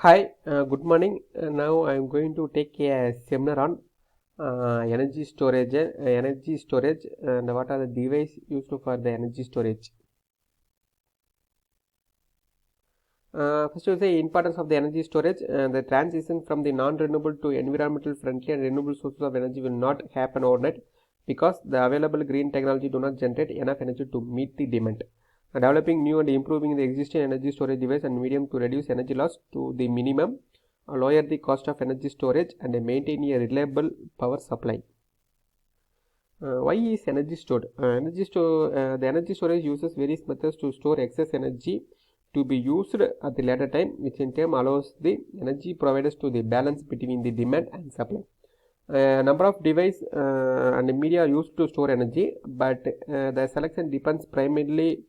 Hi, good morning. Now I am going to take a seminar on energy storage, and what are the devices used for the energy storage. First, we say importance of the energy storage. The transition from the non-renewable to environmental friendly and renewable sources of energy will not happen overnight because the available green technology do not generate enough energy to meet the demand. Developing new and improving the existing energy storage device and medium to reduce energy loss to the minimum, lower the cost of energy storage, and maintain a reliable power supply. Why is energy stored? The energy storage uses various methods to store excess energy to be used at the later time, which in turn allows the energy providers to the balance between the demand and supply. Number of devices and media are used to store energy, but the selection depends primarily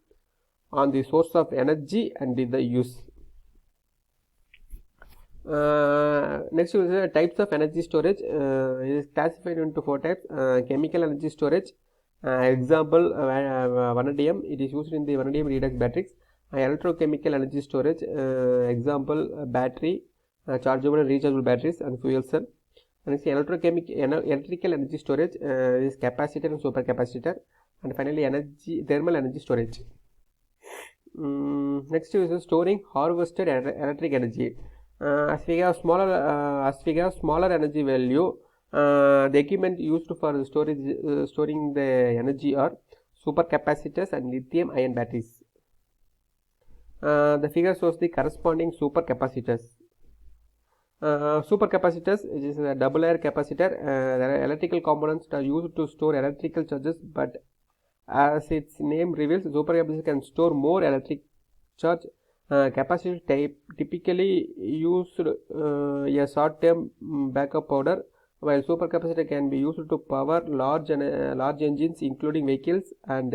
on the source of energy and the use. Next is types of energy storage. It is classified into four types. Chemical energy storage, example vanadium. It is used in the vanadium redox batteries. Electrochemical energy storage, example battery, chargeable and rechargeable batteries, and fuel cell. Next, electrical energy storage is capacitor and supercapacitor, and finally thermal energy storage. Next is storing harvested electric energy. As we have smaller energy value, the equipment used for storing the energy are supercapacitors and lithium ion batteries. The figure shows the corresponding supercapacitors. Supercapacitors, which is a double layer capacitor, the electrical components are used to store electrical charges, but as its name reveals, supercapacitor can store more electric charge. Capacitor typically used a short-term backup power, while supercapacitor can be used to power large engines, including vehicles, and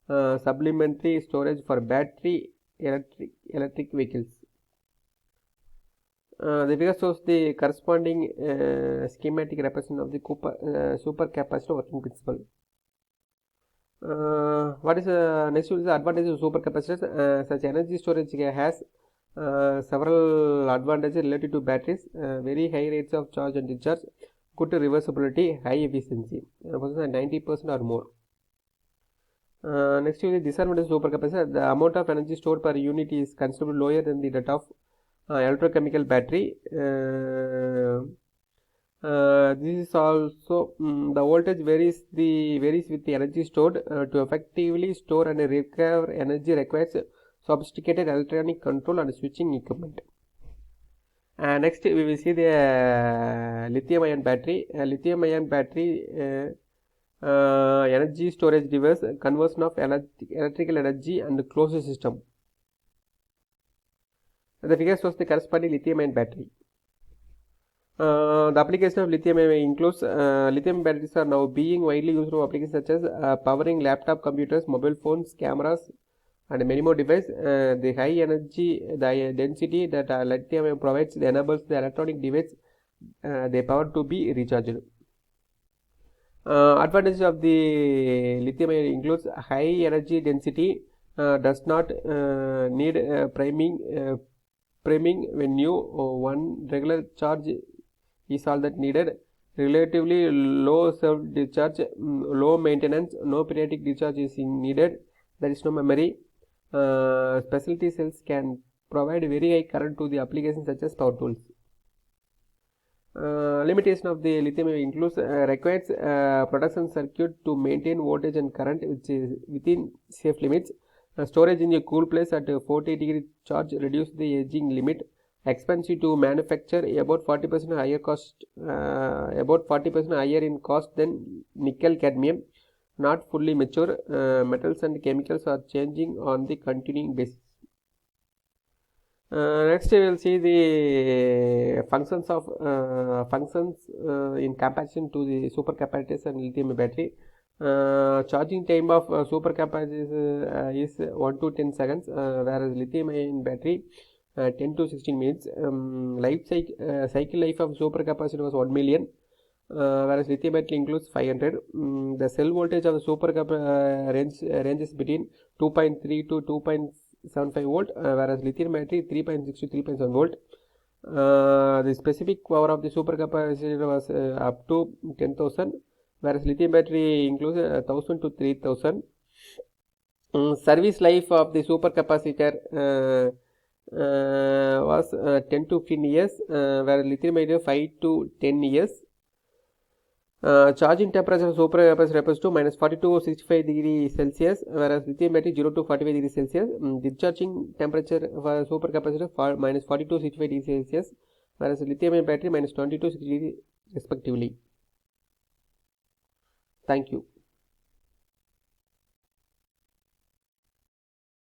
supplementary storage for battery electric vehicles. The figure shows the corresponding schematic representation of the supercapacitor working principle. What is next is the advantage of supercapacitors. Such energy storage has several advantages related to batteries: very high rates of charge and discharge, good reversibility, high efficiency, 90% or more. Next is the disadvantage of supercapacitor. The amount of energy stored per unit is considerably lower than that of electrochemical battery. This is also the voltage varies with the energy stored. To effectively store and recover energy requires sophisticated electronic control and switching equipment. Next we will see the lithium ion battery. Lithium ion battery energy storage device, conversion of electrical energy and closed system. The figure shows the corresponding lithium ion battery. The application of lithium includes lithium batteries are now being widely used for applications such as powering laptop computers, mobile phones, cameras, and many more devices. The high energy, the density that lithium provides enables the electronic device the power to be recharged. Advantages of the lithium includes high energy density, does not need priming when new one regular charge is all that needed. Relatively low self discharge, low maintenance, no periodic discharge is needed. There is no memory. Specialty cells can provide very high current to the applications such as power tools. Limitation of the lithium includes requires production circuit to maintain voltage and current which is within safe limits. Storage in a cool place at 40-degree charge reduce the aging limit. Expensive to manufacture, about 40% higher cost, about 40% higher in cost than nickel cadmium. Not fully mature. Metals and chemicals are changing on the continuing basis. Next we will see the functions in comparison to the supercapacitors and lithium battery. Charging time of supercapacitor is 1 to 10 seconds, whereas lithium ion battery 10 to 16 minutes. Cycle life of supercapacitor was 1 million, whereas lithium battery includes 500. The cell voltage of the supercapacitor ranges between 2.3 to 2.75 volt, whereas lithium battery 3.6 to 3.7 volt. The specific power of the supercapacitor was up to 10,000, whereas lithium battery includes 1,000 to 3,000. Service life of the supercapacitor was 10 to 15 years, whereas lithium battery 5 to 10 years. Charging temperature of supercapacitor refers to minus 42 to 65 degrees Celsius, whereas lithium battery 0 to 45 degrees Celsius. Discharging temperature for supercapacitor minus 42 to 65 degrees Celsius, whereas lithium battery minus 20 to 60 degrees respectively. Thank you.